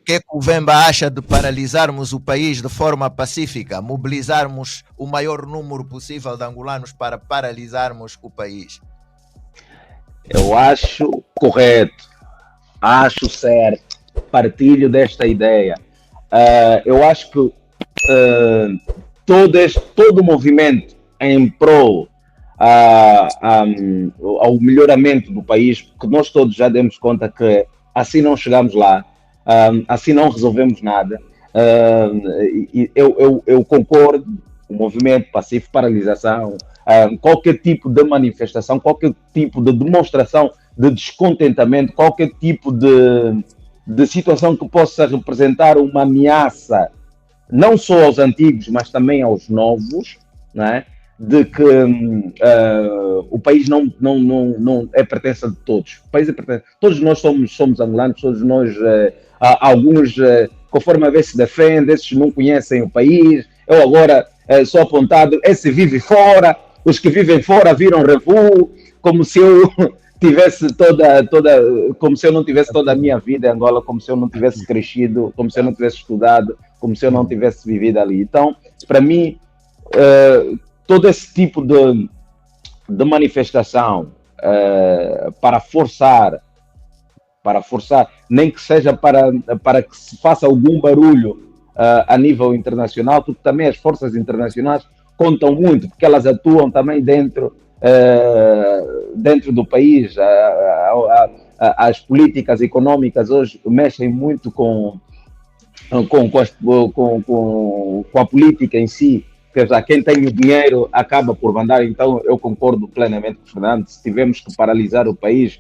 que é que o Vemba acha de paralisarmos o país de forma pacífica, mobilizarmos o maior número possível de angolanos para paralisarmos o país? Eu acho correto, acho certo, partilho desta ideia. Eu acho que todo o movimento em prol ao melhoramento do país, porque nós todos já demos conta que assim não chegamos lá, assim não resolvemos nada. Eu concordo, o movimento pacífico, paralisação, qualquer tipo de manifestação, qualquer tipo de demonstração de descontentamento, qualquer tipo de situação que possa representar uma ameaça não só aos antigos, mas também aos novos, não é? De que o país não é pertença de todos. O país é pertença. Todos nós somos angolanos, todos nós, alguns, conforme a vez se defende, esses não conhecem o país. Eu agora sou apontado, esse vive fora, os que vivem fora viram revu, como se eu tivesse como se eu não tivesse toda a minha vida em Angola, como se eu não tivesse crescido, como se eu não tivesse estudado, como se eu não tivesse vivido ali. Então, para mim, todo esse tipo de manifestação para forçar, nem que seja para que se faça algum barulho a nível internacional, porque também as forças internacionais contam muito, porque elas atuam também dentro do país. As políticas econômicas hoje mexem muito com a política em si. Quer dizer, quem tem o dinheiro acaba por mandar. Então eu concordo plenamente com o Fernando. Se tivermos que paralisar o país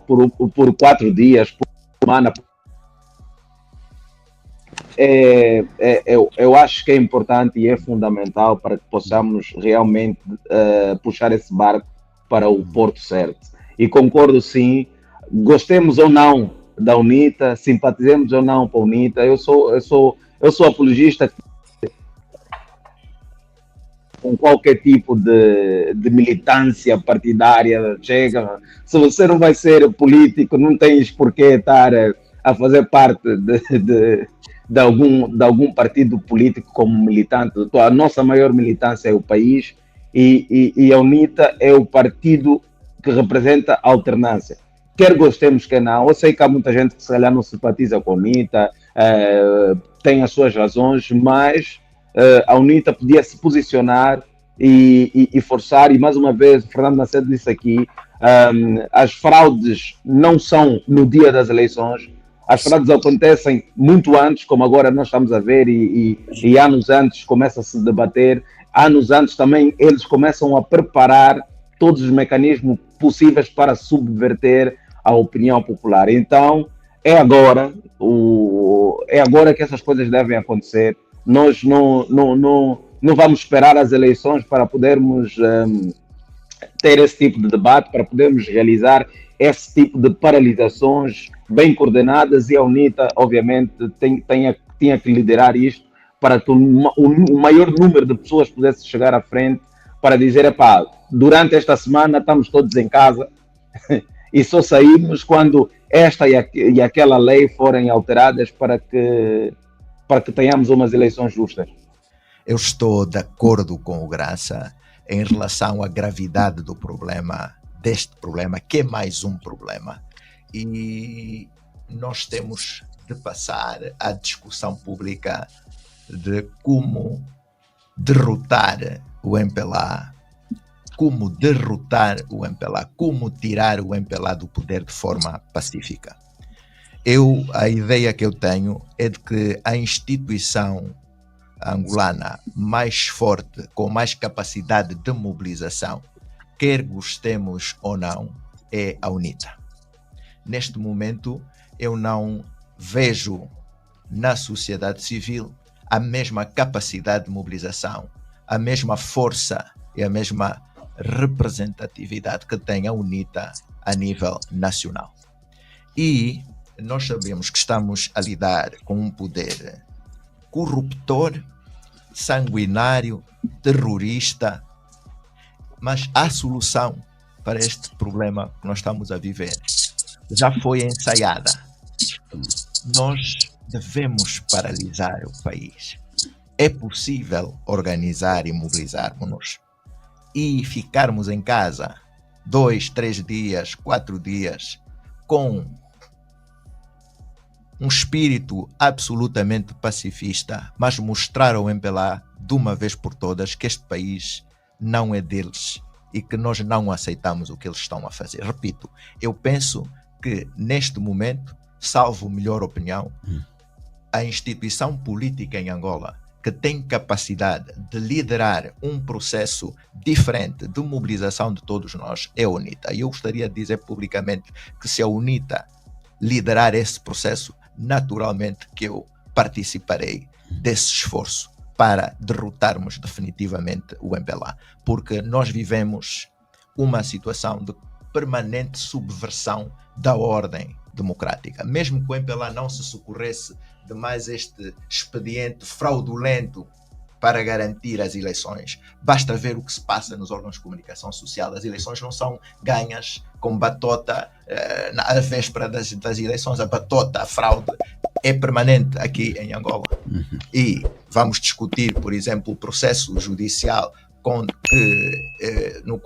por 4 dias, por semana, eu acho que é importante e é fundamental para que possamos realmente puxar esse barco para o porto certo. E concordo sim, gostemos ou não da UNITA, simpatizemos ou não com a UNITA, eu sou apologista com qualquer tipo de militância partidária. Chega, se você não vai ser político, não tens por que estar a fazer parte de algum partido político como militante. A nossa maior militância é o país e a UNITA é o partido que representa a alternância. Quer gostemos, quer não. Eu sei que há muita gente que se calhar não simpatiza com a UNITA, tem as suas razões, mas a UNITA podia se posicionar e forçar, e mais uma vez, o Fernando Macedo disse aqui, as fraudes não são no dia das eleições, as fraudes acontecem muito antes, como agora nós estamos a ver, e anos antes começa a se debater, anos antes também eles começam a preparar todos os mecanismos possíveis para subverter a opinião popular. Então, é agora que essas coisas devem acontecer. Nós não vamos esperar as eleições para podermos ter esse tipo de debate, para podermos realizar esse tipo de paralisações bem coordenadas, e a UNITA, obviamente, tinha que liderar isto para que o maior número de pessoas pudesse chegar à frente para dizer, epá, durante esta semana estamos todos em casa e só saímos quando esta e aquela lei forem alteradas para que tenhamos umas eleições justas. Eu estou de acordo com o Graça em relação à gravidade do problema, deste problema, que é mais um problema. E nós temos de passar à discussão pública de como derrotar o MPLA, como tirar o MPLA do poder de forma pacífica. A ideia que eu tenho é de que a instituição angolana mais forte, com mais capacidade de mobilização, quer gostemos ou não, é a UNITA. Neste momento, eu não vejo na sociedade civil a mesma capacidade de mobilização, a mesma força e a mesma representatividade que tem a UNITA a nível nacional. E nós sabemos que estamos a lidar com um poder corruptor, sanguinário, terrorista, mas a solução para este problema que nós estamos a viver já foi ensaiada. nós devemos paralisar o país. É possível organizar e mobilizarmos-nos e ficarmos em casa 2, 3 dias, 4 dias com um espírito absolutamente pacifista, mas mostrar ao MPLA de uma vez por todas que este país não é deles e que nós não aceitamos o que eles estão a fazer. Repito, eu penso que neste momento, salvo melhor opinião, a instituição política em Angola que tem capacidade de liderar um processo diferente de mobilização de todos nós é a UNITA. E eu gostaria de dizer publicamente que se a UNITA liderar esse processo, naturalmente que eu participarei desse esforço para derrotarmos definitivamente o MPLA, porque nós vivemos uma situação de permanente subversão da ordem democrática. Mesmo que o MPLA não se socorresse de mais este expediente fraudulento para garantir as eleições, basta ver o que se passa nos órgãos de comunicação social. As eleições não são ganhas com batota na véspera das eleições. A batota, a fraude é permanente aqui em Angola. E vamos discutir, por exemplo, o processo judicial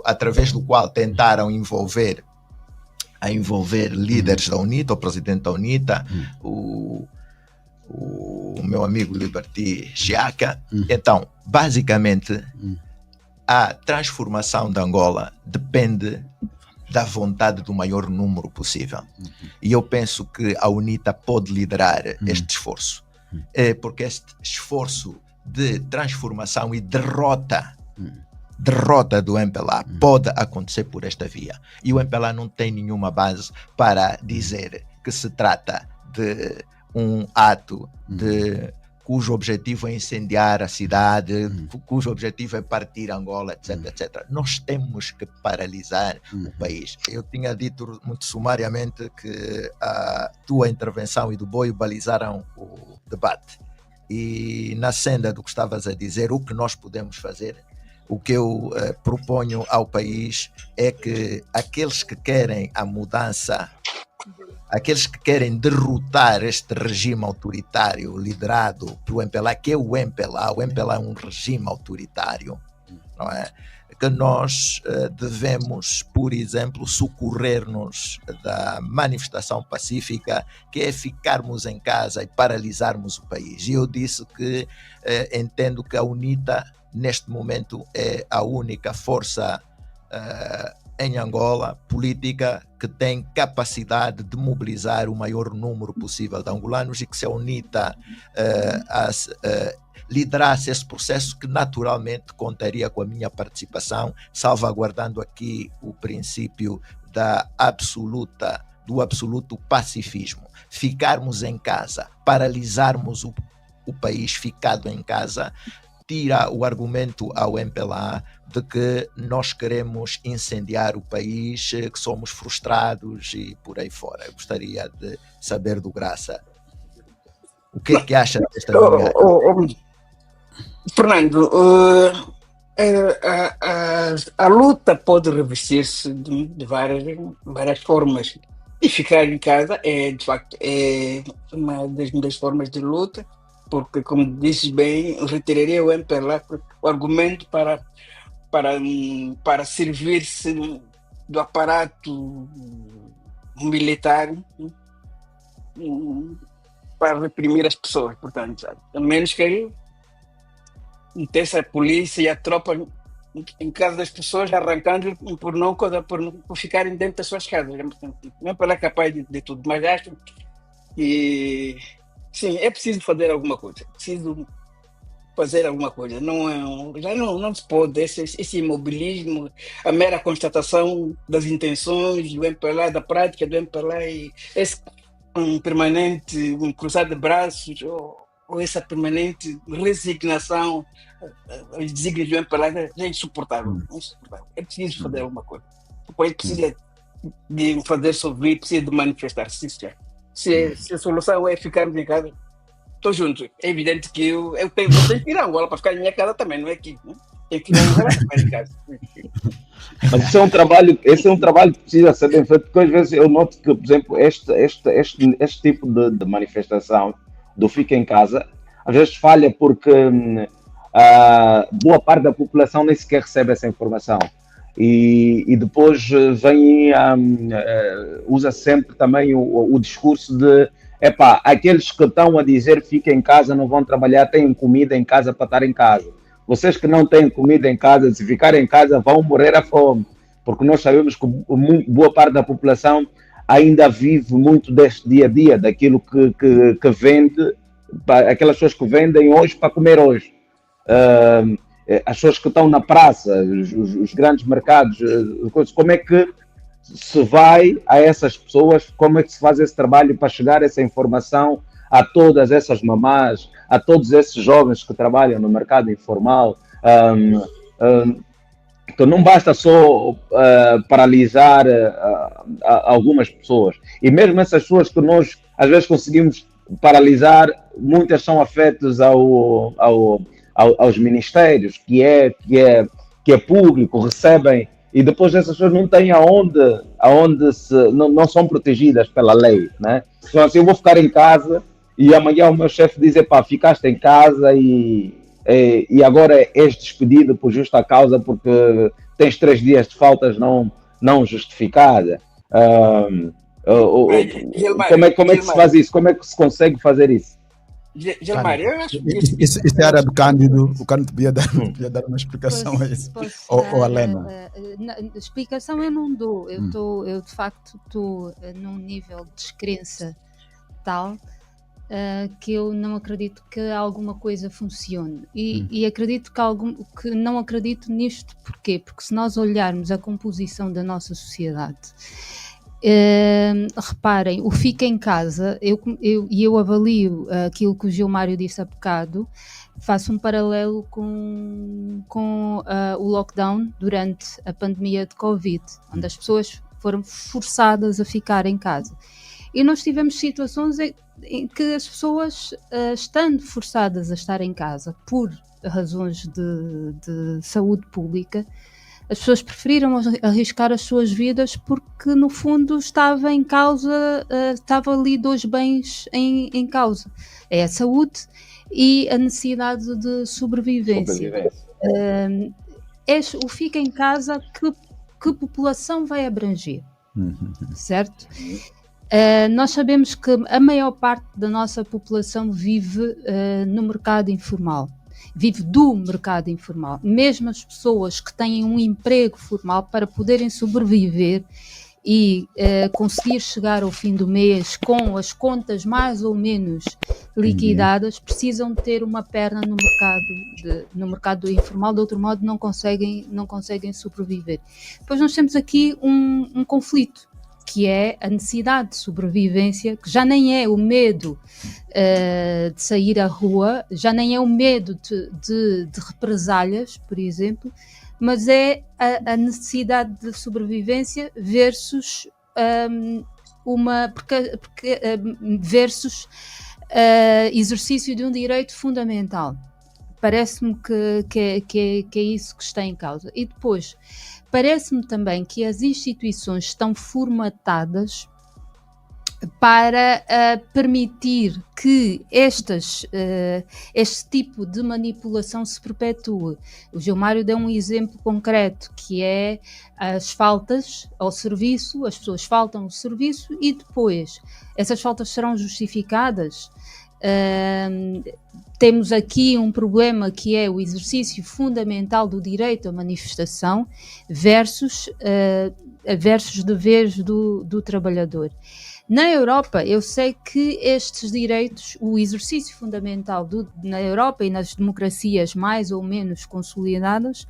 através do qual tentaram envolver líderes da UNITA, o presidente da UNITA, o meu amigo Liberty Xiaca. Então, basicamente, a transformação de Angola depende da vontade do maior número possível. E eu penso que a UNITA pode liderar este esforço. Porque este esforço de transformação e derrota do MPLA pode acontecer por esta via. E o MPLA não tem nenhuma base para dizer que se trata de um ato cujo objetivo é incendiar a cidade, cujo objetivo é partir Angola, etc, etc. Nós temos que paralisar o país. Eu tinha dito muito sumariamente que a tua intervenção e do Boio balizaram o debate. E na senda do que estavas a dizer, o que nós podemos fazer, o que eu proponho ao país é que aqueles que querem a mudança, aqueles que querem derrotar este regime autoritário liderado pelo MPLA, que é o MPLA é um regime autoritário, não é? Que nós devemos, por exemplo, socorrer-nos da manifestação pacífica, que é ficarmos em casa e paralisarmos o país. E eu disse que entendo que a UNITA, neste momento, é a única força em Angola política que tem capacidade de mobilizar o maior número possível de angolanos, e que se a UNITA liderasse esse processo, que naturalmente contaria com a minha participação, salvaguardando aqui o princípio do absoluto pacifismo. Ficarmos em casa, paralisarmos o país ficado em casa, tira o argumento ao MPLA de que nós queremos incendiar o país, que somos frustrados e por aí fora. Eu gostaria de saber do Graça o que é que acha desta minha... Fernando, a luta pode revestir-se de várias formas, e ficar em casa de facto é uma das formas de luta, porque, como dizes bem, retiraria o MPLA, o argumento para servir-se do aparato militar para reprimir as pessoas. Portanto, a menos que ele metesse a polícia e a tropa em casa das pessoas, arrancando por ficarem dentro das suas casas. O MPLA é capaz de tudo, mas acho que sim, é preciso fazer alguma coisa. Já não se pode esse imobilismo, a mera constatação das intenções do MPLA, da prática do MPLA, e esse permanente cruzar de braços, ou essa permanente resignação aos desígnios do MPLA é insuportável. É preciso fazer alguma coisa. O país precisa de fazer-se ouvir, precisa de manifestar-se. Se a solução é ficarmos em casa, estou junto. É evidente que eu vou ter que ir a Angola para ficar em minha casa também, não é aqui. Né? Tem que trabalhar em casa. Mas esse é um trabalho que precisa ser bem feito, porque às vezes eu noto que, por exemplo, este tipo de manifestação do fica em casa, às vezes falha porque boa parte da população nem sequer recebe essa informação. E depois vem, usa sempre também o discurso de aqueles que estão a dizer fiquem em casa, não vão trabalhar, têm comida em casa para estar em casa. Vocês que não têm comida em casa, se ficarem em casa, vão morrer à fome, porque nós sabemos que boa parte da população ainda vive muito deste dia a dia, daquilo que vende, aquelas pessoas que vendem hoje para comer hoje. As pessoas que estão na praça, os grandes mercados, como é que se vai a essas pessoas, como é que se faz esse trabalho para chegar essa informação a todas essas mamás, a todos esses jovens que trabalham no mercado informal, que não basta só paralisar algumas pessoas. E mesmo essas pessoas que nós às vezes conseguimos paralisar, muitas são afetas aos ministérios, que é público, recebem, e depois essas pessoas não têm não são protegidas pela lei, né? Então, assim, eu vou ficar em casa e amanhã o meu chefe diz, ficaste em casa e agora és despedido por justa causa porque tens 3 dias de faltas não justificadas. Como é que se faz isso? Como é que se consegue fazer isso? Gilmar, eu acho que isso é a área do Cândido. O Cândido podia dar uma explicação a isso. Ou a Lena. Explicação eu não dou. Eu de facto estou num nível de descrença tal que eu não acredito que alguma coisa funcione. E acredito que não acredito nisto. Porquê? Porque se nós olharmos a composição da nossa sociedade, reparem, o fica em casa, eu avalio aquilo que o Gilmário disse há bocado, faço um paralelo com o lockdown durante a pandemia de Covid, onde as pessoas foram forçadas a ficar em casa. E nós tivemos situações em que as pessoas, estando forçadas a estar em casa por razões de saúde pública, as pessoas preferiram arriscar as suas vidas porque no fundo estava ali 2 bens em causa. É a saúde e a necessidade de sobrevivência. O fica em casa, que população vai abranger? Certo? Nós sabemos que a maior parte da nossa população vive no mercado informal. Vive do mercado informal. Mesmo as pessoas que têm um emprego formal, para poderem sobreviver e conseguir chegar ao fim do mês com as contas mais ou menos liquidadas, precisam ter uma perna no mercado informal, de outro modo não conseguem sobreviver. Depois nós temos aqui um conflito, que é a necessidade de sobrevivência, que já nem é o medo de sair à rua, já nem é o medo de represálias, por exemplo, mas é a necessidade de sobrevivência versus versus exercício de um direito fundamental. Parece-me que é isso que está em causa. E depois, parece-me também que as instituições estão formatadas para permitir que este tipo de manipulação se perpetue. O Gilmário deu um exemplo concreto, que é as faltas ao serviço, as pessoas faltam ao serviço e depois essas faltas serão justificadas. Temos aqui um problema, que é o exercício fundamental do direito à manifestação versus deveres do trabalhador. Na Europa, eu sei que estes direitos, o exercício fundamental na Europa e nas democracias mais ou menos consolidadas,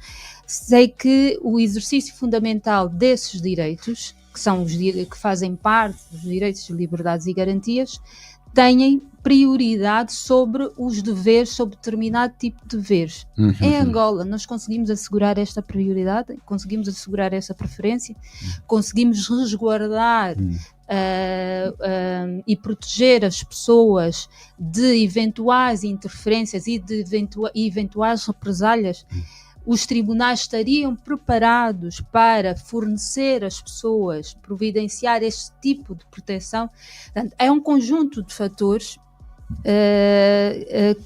sei que o exercício fundamental desses direitos, que são que fazem parte dos direitos, liberdades e garantias, têm prioridade sobre os deveres, sobre determinado tipo de deveres. Em Angola, nós conseguimos assegurar esta prioridade, conseguimos assegurar essa preferência, conseguimos resguardar e proteger as pessoas de eventuais interferências e de eventuais represálias. os tribunais estariam preparados para fornecer às pessoas, providenciar este tipo de proteção. Portanto, é um conjunto de fatores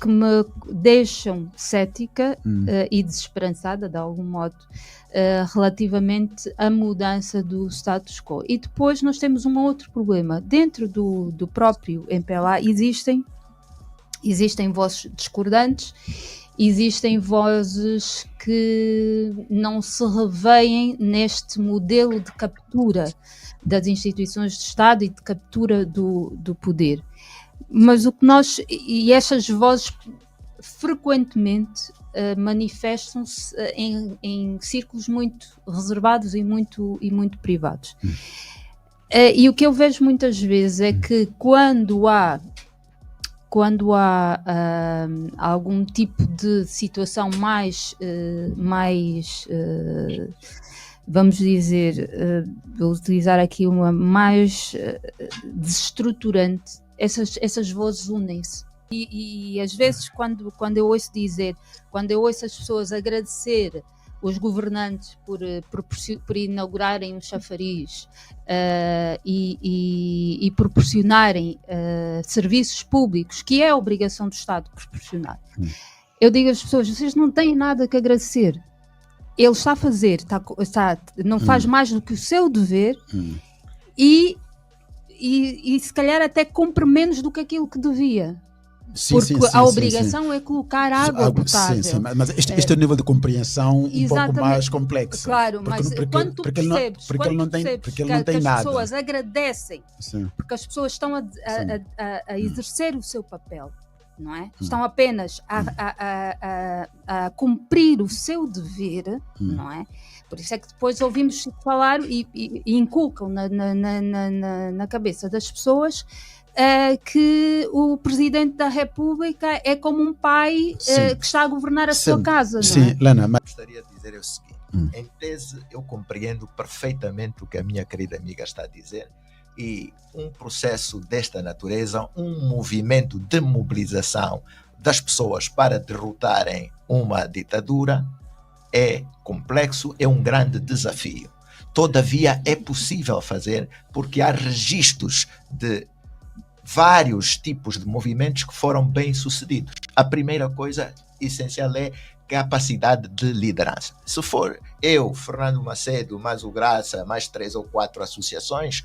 que me deixam cética e desesperançada, de algum modo, relativamente à mudança do status quo. E depois nós temos um outro problema. Dentro do próprio MPLA existem vozes discordantes, existem vozes que não se revêem neste modelo de captura das instituições de Estado e de captura do poder. Mas o que e essas vozes frequentemente manifestam-se em círculos muito reservados e muito privados. E o que eu vejo muitas vezes é que quando há algum tipo de situação mais vamos dizer, vou utilizar aqui uma mais desestruturante, essas vozes unem-se. E às vezes quando eu ouço as pessoas agradecer os governantes por inaugurarem um chafariz e proporcionarem serviços públicos, que é a obrigação do Estado proporcionar, eu digo às pessoas, vocês não têm nada que agradecer. Ele está a fazer, não faz mais do que o seu dever e se calhar até cumpre menos do que aquilo que devia. Porque a obrigação é colocar água potável. Sim, mas este é o nível de compreensão um pouco mais complexo. Claro, mas quando tu percebes que as pessoas agradecem, porque as pessoas estão a exercer o seu papel, não é? Estão apenas a cumprir o seu dever, não é? Por isso é que depois ouvimos falar e inculcam na cabeça das pessoas que o Presidente da República é como um pai que está a governar a sua casa. Sim, não é? Lena, mas... Gostaria de dizer o seguinte, em tese eu compreendo perfeitamente o que a minha querida amiga está a dizer, e um processo desta natureza, um movimento de mobilização das pessoas para derrotarem uma ditadura é complexo, é um grande desafio. Todavia é possível fazer, porque há registros de vários tipos de movimentos que foram bem sucedidos. A primeira coisa essencial é capacidade de liderança. Se for eu, Fernando Macedo, mais o Graça, mais 3 ou 4 associações,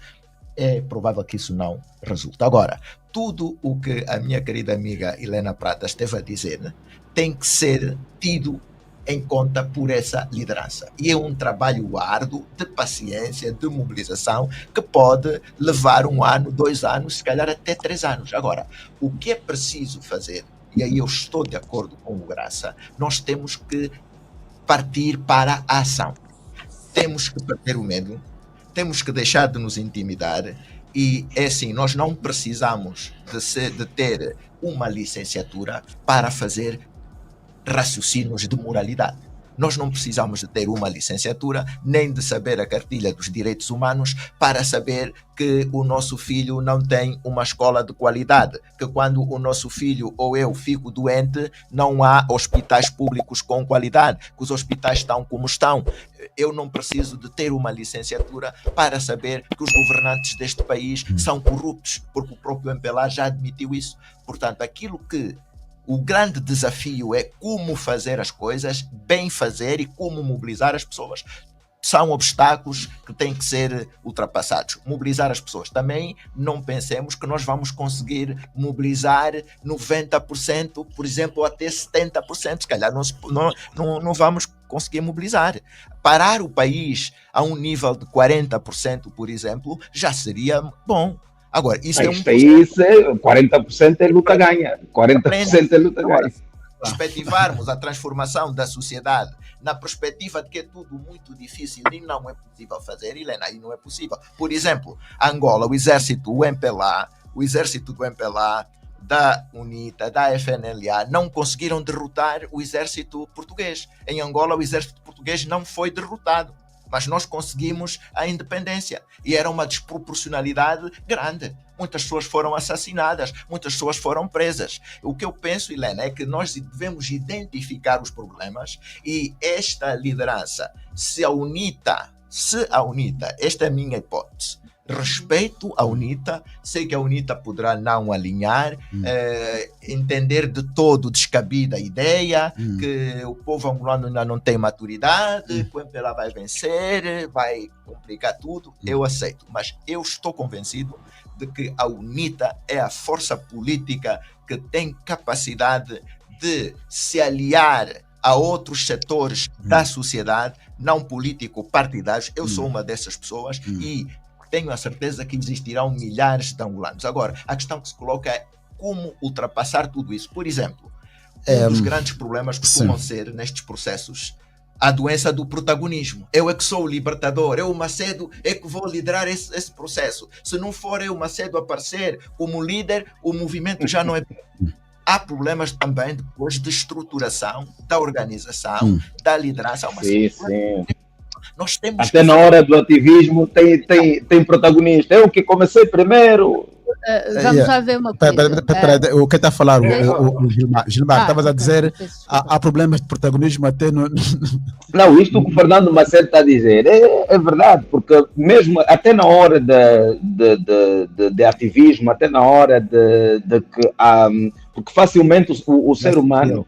é provável que isso não resulte. Agora, tudo o que a minha querida amiga Helena Prata esteve a dizer tem que ser tido em conta por essa liderança. E é um trabalho árduo, de paciência, de mobilização, que pode levar 1 ano, 2 anos, se calhar até 3 anos. Agora, o que é preciso fazer, e aí eu estou de acordo com o Graça, nós temos que partir para a ação. Temos que perder o medo, temos que deixar de nos intimidar, e é assim, nós não precisamos de ter uma licenciatura para fazer raciocínios de moralidade. Nós não precisamos de ter uma licenciatura, nem de saber a cartilha dos direitos humanos para saber que o nosso filho não tem uma escola de qualidade, que quando o nosso filho ou eu fico doente, não há hospitais públicos com qualidade, que os hospitais estão como estão. Eu não preciso de ter uma licenciatura para saber que os governantes deste país são corruptos, porque o próprio MPLA já admitiu isso. Portanto, aquilo que o grande desafio é como fazer as coisas, bem fazer, e como mobilizar as pessoas. São obstáculos que têm que ser ultrapassados. Mobilizar as pessoas. Também não pensemos que nós vamos conseguir mobilizar 90%, por exemplo, ou até 70%. Se calhar não vamos conseguir mobilizar. Parar o país a um nível de 40%, por exemplo, já seria bom. Agora, isso este país, 40% é luta ganha. 40% é luta ganha. Perspectivarmos a transformação da sociedade na perspectiva de que é tudo muito difícil e não é possível fazer, Helena, aí não é possível. Por exemplo, Angola, o exército do MPLA, da UNITA, da FNLA, não conseguiram derrotar o exército português. Em Angola, o exército português não foi derrotado. mas nós conseguimos a independência. E era uma desproporcionalidade grande. Muitas pessoas foram assassinadas, muitas pessoas foram presas. O que eu penso, Helena, é que nós devemos identificar os problemas e esta liderança, se a UNITA, esta é a minha hipótese, respeito a UNITA, sei que a UNITA poderá não alinhar, entender de todo descabida a ideia, que o povo angolano ainda não tem maturidade, que o MPLA vai vencer, vai complicar tudo, eu aceito, mas eu estou convencido de que a UNITA é a força política que tem capacidade de se aliar a outros setores da sociedade, não político-partidários. Eu sou uma dessas pessoas e tenho a certeza que existirão milhares de angolanos. Agora, a questão que se coloca é como ultrapassar tudo isso. Por exemplo, um dos grandes problemas costumam ser, nestes processos, a doença do protagonismo. Eu é que sou o libertador, eu, Macedo, é que vou liderar esse processo. Se não for eu, Macedo, aparecer como líder, o movimento já não é... Há problemas também depois de estruturação, da organização, da liderança. Sim. Nós temos até na hora do ativismo tem protagonista. Eu que comecei primeiro. Vamos lá ver uma coisa. Pera, o que está a falar? O Gilmar, estavas a dizer há problemas de protagonismo até no... Não, isto que o Fernando Macedo está a dizer é verdade, porque mesmo até na hora de ativismo, até na hora de que porque facilmente o ser humano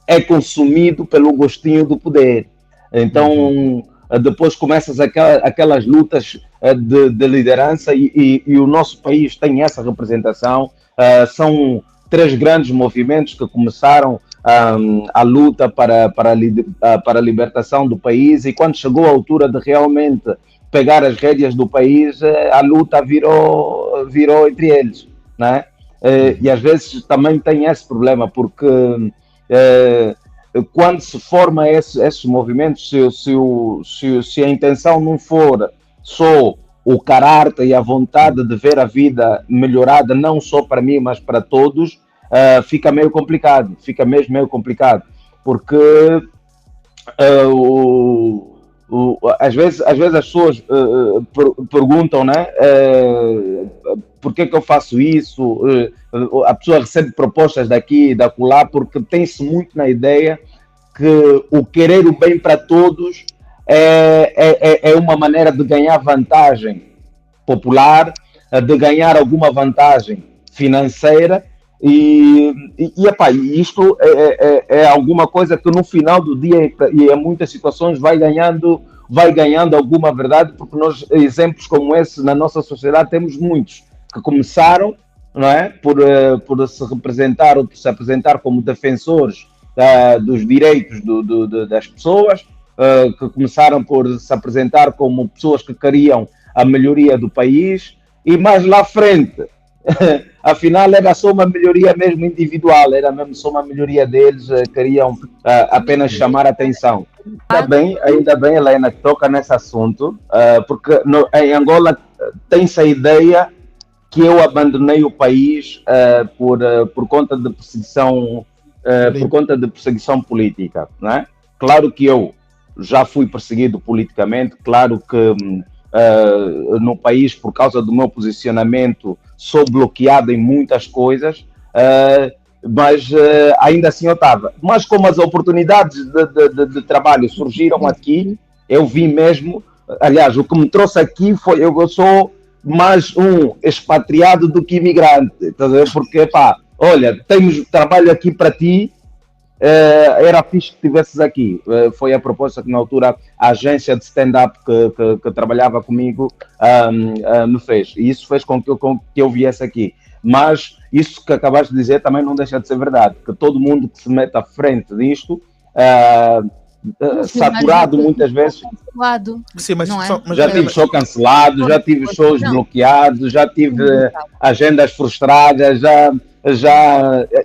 é consumido pelo gostinho do poder. Então depois começas aquelas lutas de liderança e o nosso país tem essa representação. São 3 grandes movimentos que começaram a luta para a libertação do país, e quando chegou a altura de realmente pegar as rédeas do país, a luta virou entre eles, né? E às vezes também tem esse problema, porque quando se forma esses movimentos, se a intenção não for só o caráter e a vontade de ver a vida melhorada, não só para mim, mas para todos, fica meio complicado, fica mesmo meio complicado, porque às vezes as pessoas perguntam, né, por que eu faço isso? A pessoa recebe propostas daqui e da acolá, porque tem-se muito na ideia que o querer o bem para todos é uma maneira de ganhar vantagem popular, de ganhar alguma vantagem financeira, e isto é alguma coisa que no final do dia e em muitas situações vai ganhando alguma verdade, porque nós, exemplos como esse na nossa sociedade, temos muitos que começaram, não é, por se representar ou por se apresentar como defensores dos direitos das pessoas, que começaram por se apresentar como pessoas que queriam a melhoria do país, e mais lá à frente, afinal era só uma melhoria mesmo individual, era mesmo só uma melhoria deles, queriam apenas chamar a atenção. Ainda bem, Helena, que toca nesse assunto, porque em Angola tem-se a ideia que eu abandonei o país por conta de perseguição política, não é? Claro que eu já fui perseguido politicamente, claro que no país, por causa do meu posicionamento, sou bloqueado em muitas coisas, mas ainda assim eu estava. Mas como as oportunidades de trabalho surgiram aqui, eu vi mesmo, aliás, o que me trouxe aqui foi, eu sou mais um expatriado do que imigrante, porque, olha, temos trabalho aqui para ti, era fixe que estivesses aqui. Foi a proposta que na altura a agência de stand-up que trabalhava comigo me fez, e isso fez com que eu viesse aqui. Mas isso que acabaste de dizer também não deixa de ser verdade, que todo mundo que se mete à frente disto, saturado muitas vezes. Sim, mas já tive show cancelado, já tive shows bloqueados, já tive agendas frustradas,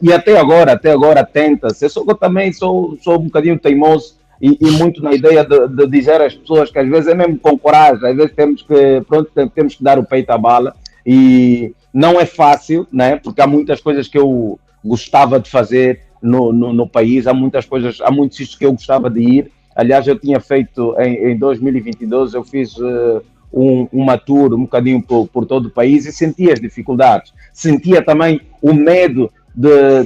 e até agora tenta-se. Eu também sou um bocadinho teimoso e muito na ideia de dizer às pessoas que às vezes é mesmo com coragem, às vezes temos que dar o peito à bala, e não é fácil, né? Porque há muitas coisas que eu gostava de fazer no país, há muitos sítios que eu gostava de ir, Aliás, eu tinha feito em 2022, eu fiz uma tour um bocadinho por todo o país e sentia as dificuldades. Sentia também o medo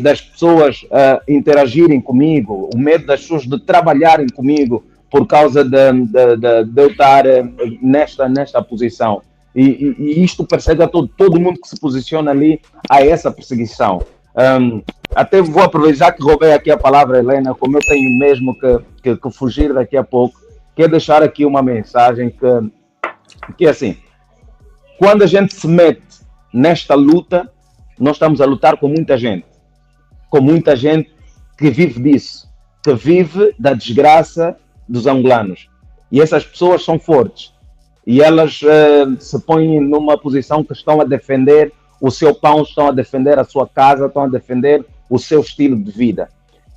das pessoas interagirem comigo, o medo das pessoas de trabalharem comigo por causa de eu estar nesta posição. E isto persegue a todo mundo que se posiciona ali a essa perseguição. Até vou aproveitar que roubei aqui a palavra, Helena, como eu tenho mesmo que fugir daqui a pouco, quero deixar aqui uma mensagem que é assim, quando a gente se mete nesta luta, nós estamos a lutar com muita gente que vive disso, que vive da desgraça dos angolanos. E essas pessoas são fortes. E elas se põem numa posição que estão a defender o seu pão, estão a defender a sua casa, estão a defender o seu estilo de vida.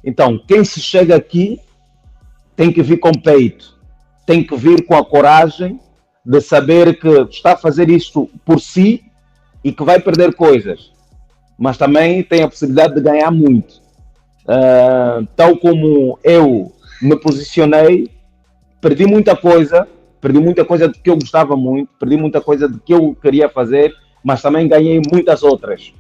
Então, quem se chega aqui tem que vir com peito, tem que vir com a coragem de saber que está a fazer isto por si e que vai perder coisas, mas também tem a possibilidade de ganhar muito. Tal como eu me posicionei, perdi muita coisa de que eu gostava muito, perdi muita coisa de que eu queria fazer, mas também ganhei muitas outras.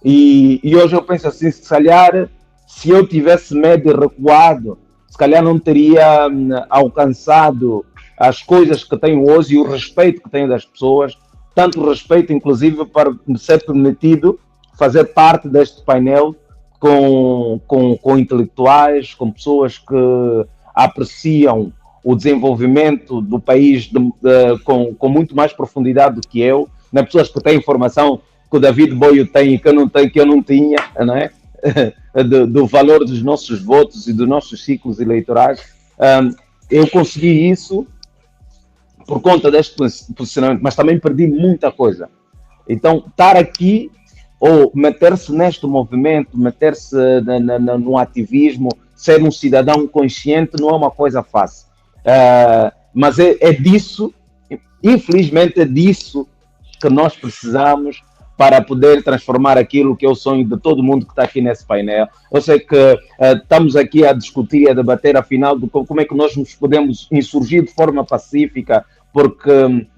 E hoje eu penso assim, se calhar, se eu tivesse medo e recuado, se calhar não teria alcançado as coisas que tenho hoje e o respeito que tenho das pessoas, tanto respeito, inclusive, para me ser permitido fazer parte deste painel com intelectuais, com pessoas que apreciam o desenvolvimento do país com muito mais profundidade do que eu, né? Pessoas que têm informação que o David Boio tem e que eu não tenho, que eu não tinha, não é? do valor dos nossos votos e dos nossos ciclos eleitorais. Eu consegui isso por conta deste posicionamento, mas também perdi muita coisa. Então, estar aqui ou meter-se neste movimento, meter-se no ativismo, ser um cidadão consciente não é uma coisa fácil. Mas é disso, infelizmente é disso que nós precisamos para poder transformar aquilo que é o sonho de todo mundo que está aqui nesse painel. Eu sei que estamos aqui a discutir e a debater, afinal, como é que nós nos podemos insurgir de forma pacífica, porque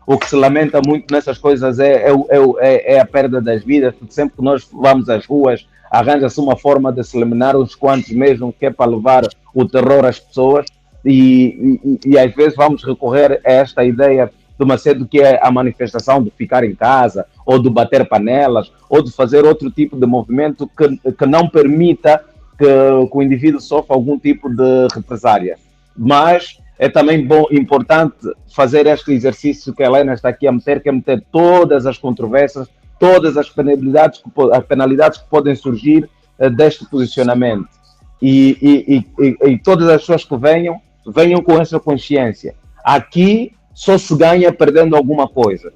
o que se lamenta muito nessas coisas é a perda das vidas, porque sempre que nós vamos às ruas, arranja-se uma forma de se eliminar uns quantos mesmo, que é para levar o terror às pessoas, e às vezes vamos recorrer a esta ideia do Macedo, que é a manifestação de ficar em casa, ou de bater panelas, ou de fazer outro tipo de movimento que não permita que o indivíduo sofra algum tipo de represária. Mas é também importante fazer este exercício que a Helena está aqui a meter, que é meter todas as controvérsias, todas as penalidades que podem surgir deste posicionamento. E todas as pessoas que venham com essa consciência. Aqui só se ganha perdendo alguma coisa.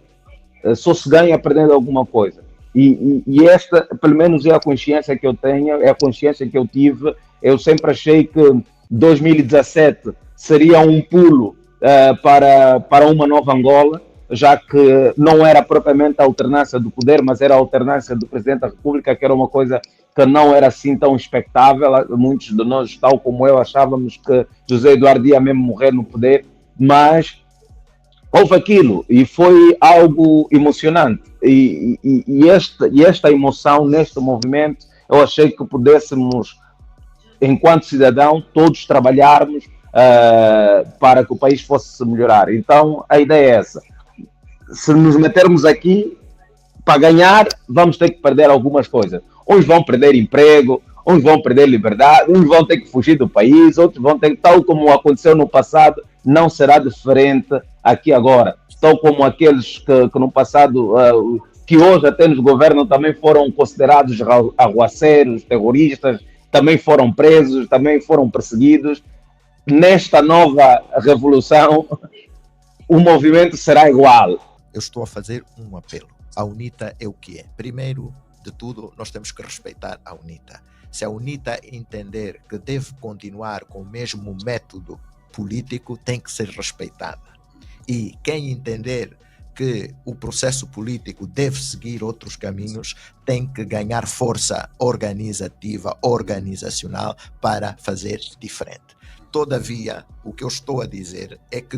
E esta, pelo menos, é a consciência que eu tenho, é a consciência que eu tive. Eu sempre achei que 2017 seria um pulo para uma nova Angola, já que não era propriamente a alternância do poder, mas era a alternância do Presidente da República, que era uma coisa que não era assim tão expectável. Muitos de nós, tal como eu, achávamos que José Eduardo ia mesmo morrer no poder, mas houve aquilo e foi algo emocionante. E esta emoção neste movimento, eu achei que pudéssemos, enquanto cidadão, todos trabalharmos para que o país fosse melhorar. Então, a ideia é essa. Se nos metermos aqui para ganhar, vamos ter que perder algumas coisas. Uns vão perder emprego, uns vão perder liberdade, uns vão ter que fugir do país, outros vão ter que, tal como aconteceu no passado, não será diferente aqui agora. Tal como aqueles que no passado, que hoje até nos governam, também foram considerados arruaceiros, terroristas, também foram presos, também foram perseguidos. Nesta nova revolução, o movimento será igual. Eu estou a fazer um apelo. A UNITA é o que é. Primeiro de tudo, nós temos que respeitar a UNITA. Se a UNITA entender que deve continuar com o mesmo método político, tem que ser respeitada. E quem entender que o processo político deve seguir outros caminhos, tem que ganhar força organizativa, organizacional, para fazer diferente. Todavia, o que eu estou a dizer é que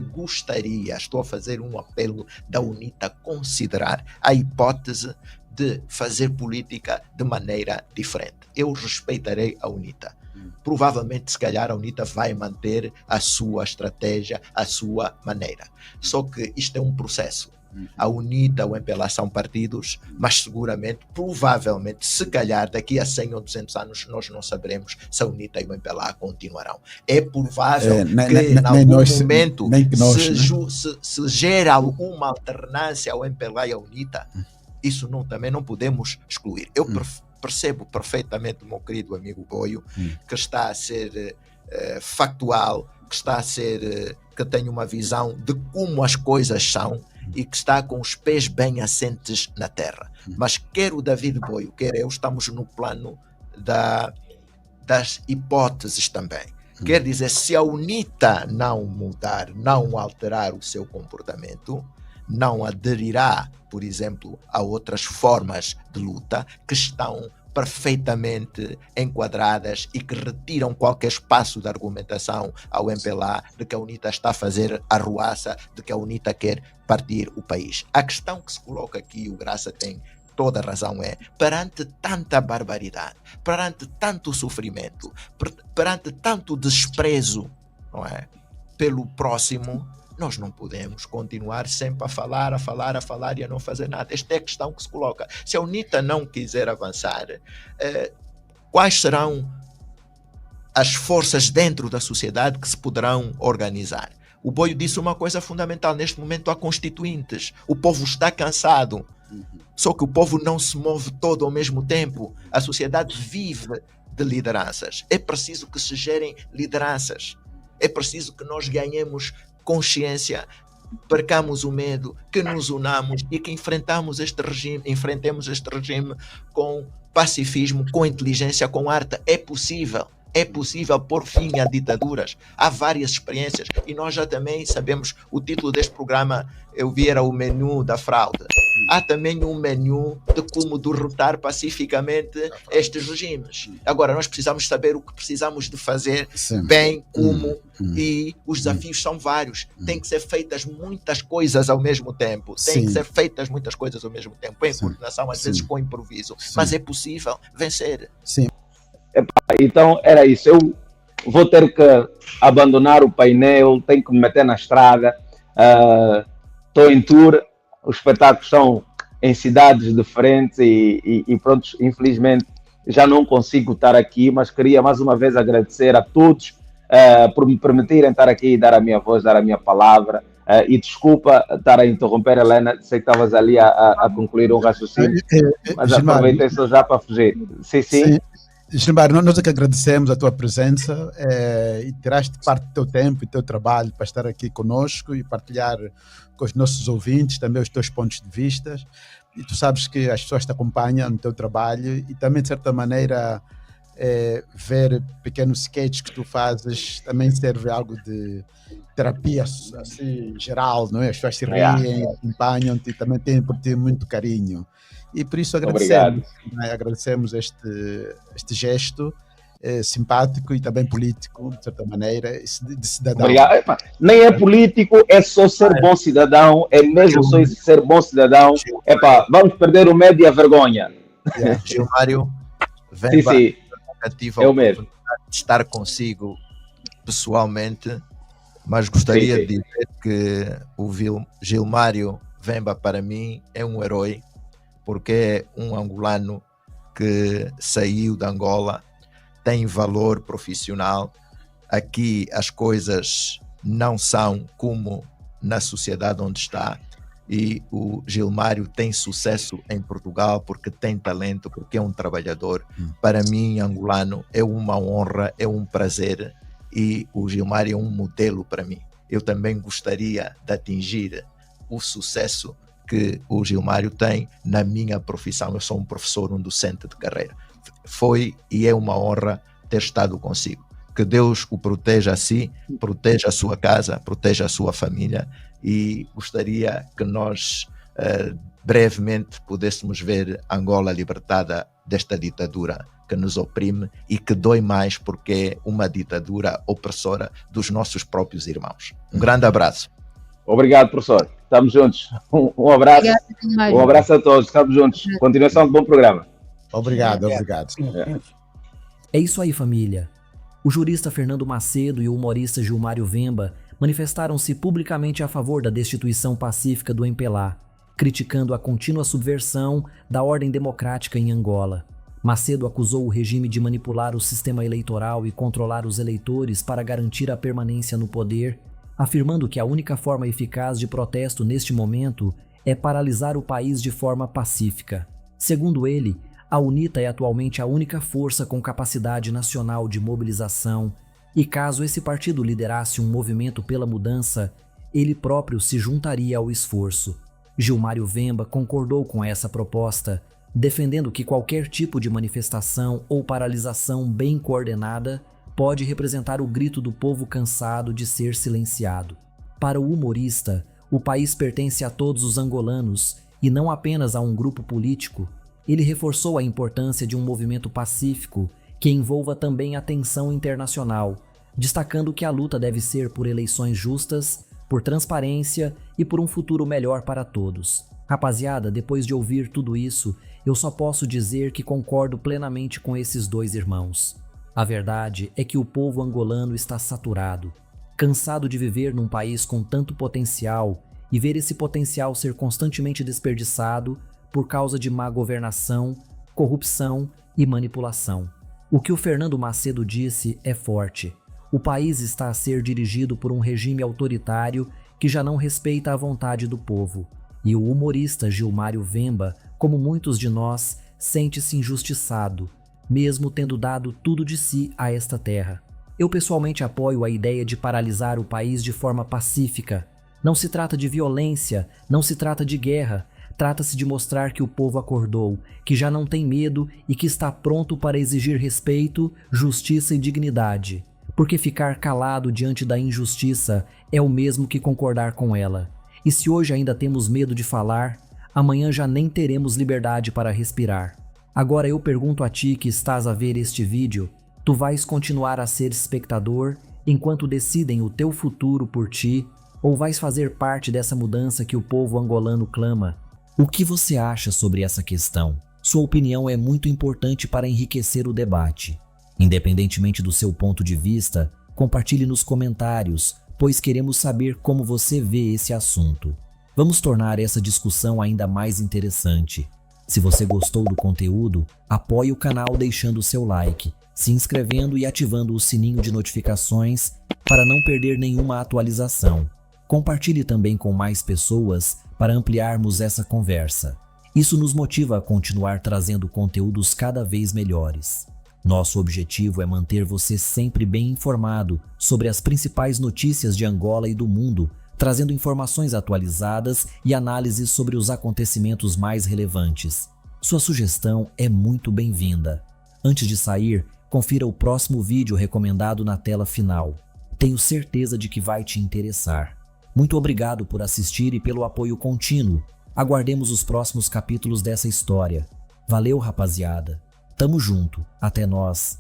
estou a fazer um apelo da UNITA considerar a hipótese de fazer política de maneira diferente. Eu respeitarei a UNITA. Provavelmente, se calhar, a UNITA vai manter a sua estratégia, a sua maneira. Só que isto é um processo. A UNITA, o MPLA são partidos, mas seguramente, provavelmente, se calhar, daqui a 100 ou 200 anos, nós não saberemos se a UNITA e o MPLA continuarão. É provável que, em algum momento, se gera alguma alternância ao MPLA e à UNITA. Isso também não podemos excluir. Eu percebo perfeitamente o meu querido amigo Boio, que está a ser factual, que tem uma visão de como as coisas são e que está com os pés bem assentes na terra. Mas quer o David Boio, quer eu, estamos no plano das hipóteses também. Quer dizer, se a UNITA não mudar, não alterar o seu comportamento, não aderirá, por exemplo, a outras formas de luta que estão perfeitamente enquadradas e que retiram qualquer espaço de argumentação ao MPLA de que a UNITA está a fazer arruaça, de que a UNITA quer partir o país. A questão que se coloca aqui, o Graça tem toda a razão, perante tanta barbaridade, perante tanto sofrimento, perante tanto desprezo, não é, pelo próximo, nós não podemos continuar sempre a falar e a não fazer nada. Esta é a questão que se coloca. Se a UNITA não quiser avançar, quais serão as forças dentro da sociedade que se poderão organizar? O Boio disse uma coisa fundamental. Neste momento há constituintes. O povo está cansado. Só que o povo não se move todo ao mesmo tempo. A sociedade vive de lideranças. É preciso que se gerem lideranças. É preciso que nós ganhemos consciência, percamos o medo, que nos unamos e que enfrentemos este regime com pacifismo, com inteligência, com arte. É possível pôr fim a ditaduras. Há várias experiências e nós já também sabemos. O título deste programa, eu vi, era o menu da fraude. Há também um menu de como derrotar pacificamente estes regimes. Agora, nós precisamos saber o que precisamos de fazer, bem, como, e os desafios são vários. Tem que ser feitas muitas coisas ao mesmo tempo. Em coordenação, às vezes com improviso. Mas é possível vencer. Sim. Então, era isso. Eu vou ter que abandonar o painel, tenho que me meter na estrada. Estou em tour. Os espetáculos estão em cidades diferentes e pronto, infelizmente já não consigo estar aqui, mas queria mais uma vez agradecer a todos por me permitirem estar aqui e dar a minha voz, dar a minha palavra. E desculpa estar a interromper, Helena, sei que estavas ali a concluir um raciocínio, mas aproveitei só já para fugir. Sim. Gilmar, nós é que agradecemos a tua presença e tiraste parte do teu tempo e do teu trabalho para estar aqui conosco e partilhar com os nossos ouvintes também os teus pontos de vista. E tu sabes que as pessoas te acompanham no teu trabalho e também, de certa maneira, ver pequenos sketches que tu fazes também serve algo de terapia assim, geral, não é? As pessoas se riem, acompanham-te e também têm por ti muito carinho. E por isso agradecemos este gesto simpático e também político, de certa maneira, de cidadão. Obrigado. Nem é político, é só ser bom cidadão, é mesmo só ser bom cidadão. Vamos perder o medo e a vergonha. Gilmário, tive a oportunidade de estar consigo pessoalmente, mas gostaria de dizer que o Gilmário Vemba, para mim, é um herói, porque é um angolano que saiu da Angola, tem valor profissional. Aqui as coisas não são como na sociedade onde está, e o Gilmário tem sucesso em Portugal porque tem talento, porque é um trabalhador. Para mim, angolano, é uma honra, é um prazer, e o Gilmário é um modelo para mim. Eu também gostaria de atingir o sucesso que o Gilmário tem na minha profissão. Eu sou um professor, um docente de carreira. Foi e é uma honra ter estado consigo. Que Deus o proteja a si, proteja a sua casa, proteja a sua família, e gostaria que nós brevemente pudéssemos ver Angola libertada desta ditadura que nos oprime e que dói mais porque é uma ditadura opressora dos nossos próprios irmãos. Um grande abraço. Obrigado, professor. Estamos juntos. Um abraço. Obrigada, Um abraço a todos. Estamos juntos. Continuação de bom programa. Obrigado. É isso aí, família. O jurista Fernando Macedo e o humorista Gilmário Vemba manifestaram-se publicamente a favor da destituição pacífica do MPLA, criticando a contínua subversão da ordem democrática em Angola. Macedo acusou o regime de manipular o sistema eleitoral e controlar os eleitores para garantir a permanência no poder, afirmando que a única forma eficaz de protesto neste momento é paralisar o país de forma pacífica. Segundo ele, a UNITA é atualmente a única força com capacidade nacional de mobilização e caso esse partido liderasse um movimento pela mudança, ele próprio se juntaria ao esforço. Gilmário Vemba concordou com essa proposta, defendendo que qualquer tipo de manifestação ou paralisação bem coordenada pode representar o grito do povo cansado de ser silenciado. Para o humorista, o país pertence a todos os angolanos e não apenas a um grupo político. Ele reforçou a importância de um movimento pacífico que envolva também a tensão internacional, destacando que a luta deve ser por eleições justas, por transparência e por um futuro melhor para todos. Rapaziada, depois de ouvir tudo isso, eu só posso dizer que concordo plenamente com esses dois irmãos. A verdade é que o povo angolano está saturado, cansado de viver num país com tanto potencial e ver esse potencial ser constantemente desperdiçado por causa de má governação, corrupção e manipulação. O que o Fernando Macedo disse é forte. O país está a ser dirigido por um regime autoritário que já não respeita a vontade do povo. E o humorista Gilmário Vemba, como muitos de nós, sente-se injustiçado, mesmo tendo dado tudo de si a esta terra. Eu pessoalmente apoio a ideia de paralisar o país de forma pacífica. Não se trata de violência, não se trata de guerra, trata-se de mostrar que o povo acordou, que já não tem medo e que está pronto para exigir respeito, justiça e dignidade. Porque ficar calado diante da injustiça é o mesmo que concordar com ela. E se hoje ainda temos medo de falar, amanhã já nem teremos liberdade para respirar. Agora eu pergunto a ti que estás a ver este vídeo, tu vais continuar a ser espectador enquanto decidem o teu futuro por ti, ou vais fazer parte dessa mudança que o povo angolano clama? O que você acha sobre essa questão? Sua opinião é muito importante para enriquecer o debate. Independentemente do seu ponto de vista, compartilhe nos comentários, pois queremos saber como você vê esse assunto. Vamos tornar essa discussão ainda mais interessante. Se você gostou do conteúdo, apoie o canal deixando o seu like, se inscrevendo e ativando o sininho de notificações para não perder nenhuma atualização. Compartilhe também com mais pessoas para ampliarmos essa conversa. Isso nos motiva a continuar trazendo conteúdos cada vez melhores. Nosso objetivo é manter você sempre bem informado sobre as principais notícias de Angola e do mundo, trazendo informações atualizadas e análises sobre os acontecimentos mais relevantes. Sua sugestão é muito bem-vinda. Antes de sair, confira o próximo vídeo recomendado na tela final. Tenho certeza de que vai te interessar. Muito obrigado por assistir e pelo apoio contínuo. Aguardemos os próximos capítulos dessa história. Valeu, rapaziada. Tamo junto. Até nós.